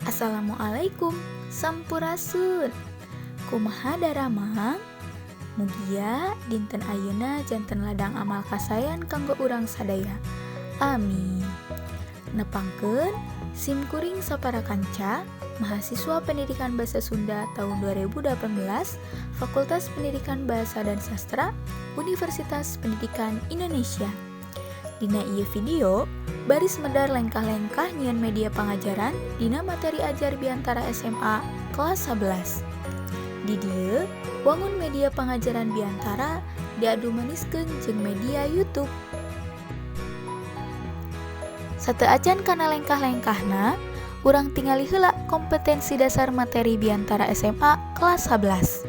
Assalamualaikum, Sampurasun. Kumaha daramang? Mugia dinten ayeuna janten ladang amal kasayan kanggo urang sadaya. Amin. Nepangkeun simkuring sapara kanca, mahasiswa Pendidikan Bahasa Sunda tahun 2018, Fakultas Pendidikan Bahasa dan Sastra, Universitas Pendidikan Indonesia. Dina ieu video, baris medar lengkah-lengkah nyieun media pangajaran dina materi ajar biantara SMA kelas 11. Di dieu, wangun media pangajaran biantara diadu maniskeun jeung media YouTube. Sateuacan kana lengkah-lengkahna, urang tingali heula kompetensi dasar materi biantara SMA kelas 11.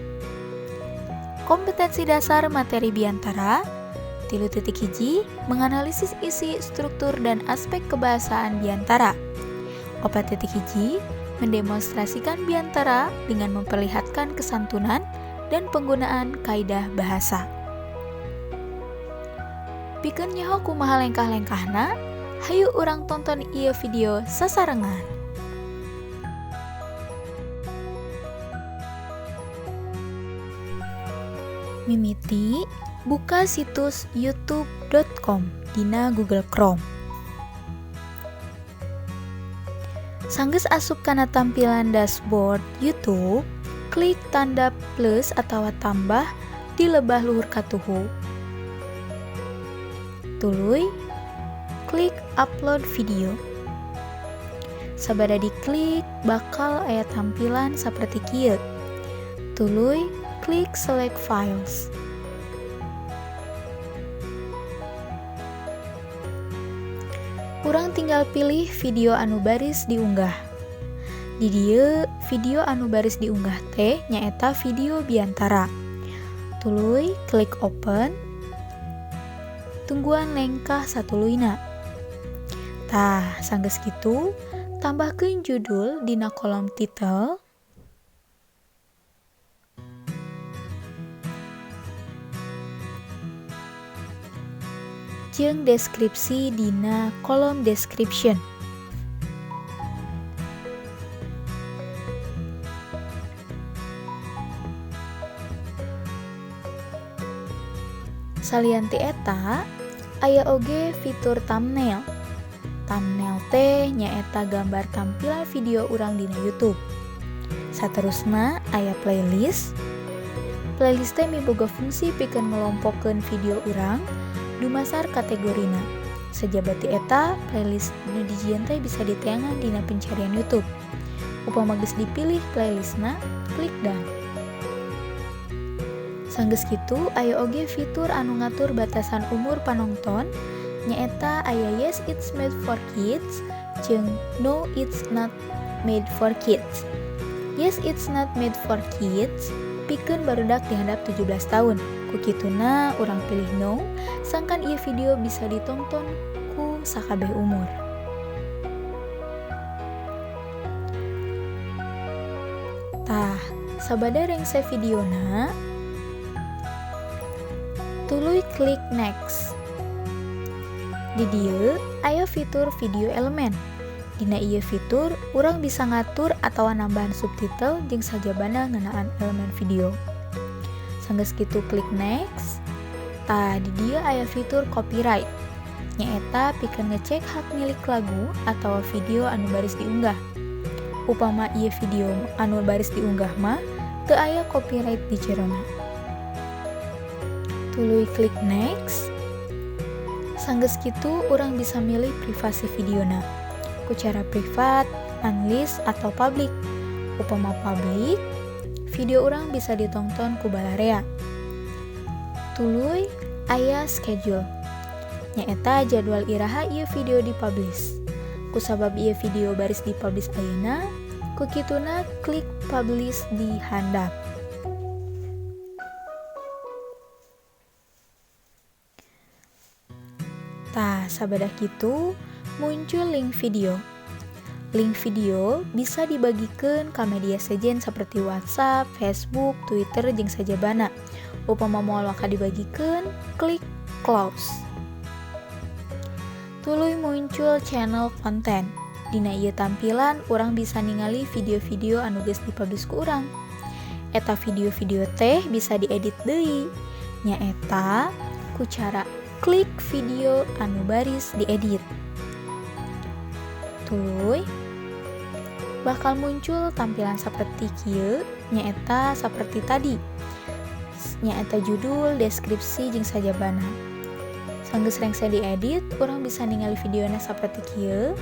Kompetensi dasar materi biantara 3.1 menganalisis isi, struktur, dan aspek kebahasaan biantara. 4.1 mendemonstrasikan biantara dengan memperlihatkan kesantunan dan penggunaan kaidah bahasa. Pikeun nyaho kumaha lengkah-lengkahna, hayu urang tonton ieu video sasarengan. Mimiti buka situs youtube.com dina Google Chrome. Sanggeus asup kana tampilan dashboard YouTube, klik tanda plus atawa tambah di lebah luhur katuhu. Tuluy klik upload video. Sabada diklik bakal aya tampilan saperti kieu. Tuluy klik select files. Urang tinggal pilih video anu baris diunggah. Di dieu video anu baris diunggah teh nyaeta video biantara. Tuluy klik open. Tungguan lengkah satuluyna. Tah, sanggeus kitu, tambahkeun judul dina kolom title. Jeung deskripsi dina kolom description. Salianti eta, aya oge fitur thumbnail. Thumbnail teh nyaeta gambar tampilan video urang dina YouTube. Saterusna aya playlist. Playlist teh miboga fungsi pikeun ngelompokkeun video urang dumasar kategorina. Sajabati eta, playlist nu dijieun teh bisa diteangan dina pencarian YouTube. Upama geus dipilih playlistna, klik done. Sanggeus kitu, aya oge fitur anu ngatur batasan umur panonton, nyaeta aya yes it's made for kids jeung no it's not made for kids. Yes it's not made for kids pikeun barudak di handap 17 tahun. Ku kituna urang pilih no, sangkan ieu video bisa ditonton ku sakabeh umur. Tah, sabada rengse videona, tuluy klik next. Di dieu aya fitur video elemen. Dina ieu fitur, urang bisa ngatur atawa nambahan subtitle jeung sajabana ngeunaan elemen video. Sanggeus kitu klik next. Tah, di dieu aya fitur copyright. Nyaeta pikeun ngecek hak milik lagu atawa video anu baris diunggah. Upama ieu video anu baris diunggah mah teu aya copyright di jerona. Tuluy klik next. Sanggeus kitu urang bisa milih privasi videona. Ku cara privat, unlist, atau public. Upama public, video urang bisa ditonton ku balarea. Tuluy aya schedule. Nyaeta jadwal iraha ieu video dipublish. Kusabab ieu video baris dipublish ayeuna, ku kituna klik publish di handap. Tah, sabada kitu muncul link video. Link video bisa dibagikeun ka media sejen seperti WhatsApp, Facebook, Twitter, jeung sajabana. Upama moal waka dibagikeun, klik close. Tuluy muncul channel konten. Dina ieu tampilan urang bisa ningali video-video anu geus dipublish ku urang. Eta video-video teh bisa diedit deui. Nyaeta ku cara klik video anu baris diedit. Tuluy bakal muncul tampilan seperti kieu, nyaeta seperti tadi. Nyaeta judul, deskripsi jeung sajabana. Sanggeus rengse diedit, urang bisa ningali videona seperti kieu.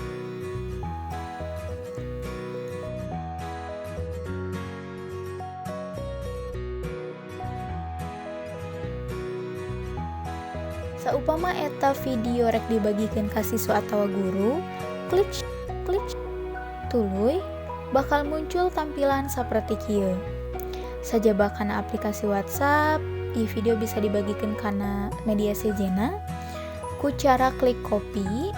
Saupama eta video rek dibagikeun ka siswa atawa guru, klik tuluy bakal muncul tampilan seperti kieu. Sajaba kana aplikasi WhatsApp, ieu video bisa dibagikeun kana media sejenna ku cara klik copy.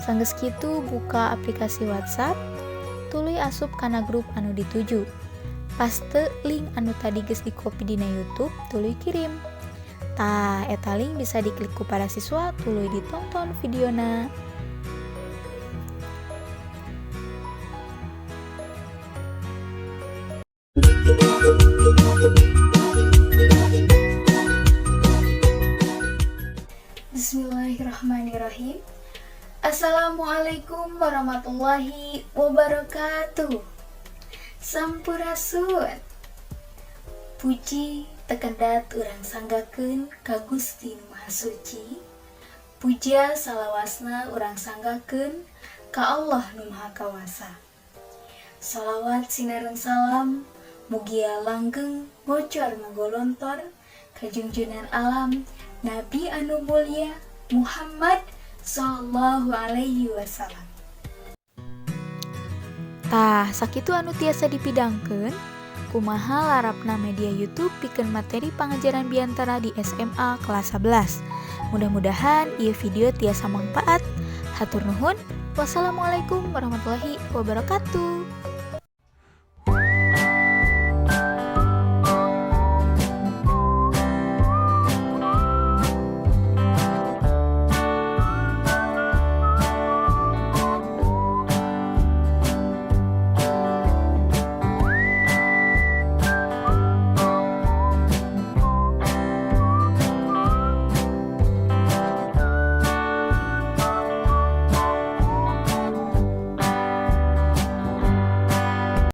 Sanggeus kitu buka aplikasi WhatsApp, tuluy asup kana grup anu dituju. Paste link anu tadi geus di-copy dina YouTube, tuluy kirim. Tah, eta link bisa diklik ku para siswa, tuluy ditonton videona. Bismillahirrahmanirrahim. Assalamualaikum warahmatullahi wabarakatuh. Sampurasun. Puji tekendat urang sanggakeun ka Gusti Maha Suci. Puja salawasna urang sanggakeun ka Allah Nu Maha Kawasa. Salawat sinereung salam mugia langgeng bocor ngagolontor ka junjunan alam Nabi anu mulia Muhammad sallallahu alaihi wasallam. Tah, sakitu anu tiasa dipidangkeun kumaha larapna media YouTube pikeun materi pangajaran biantara di SMA kelas 11. Mudah-mudahan ieu video tiasa mangpaat. Hatur nuhun. Wassalamualaikum warahmatullahi wabarakatuh.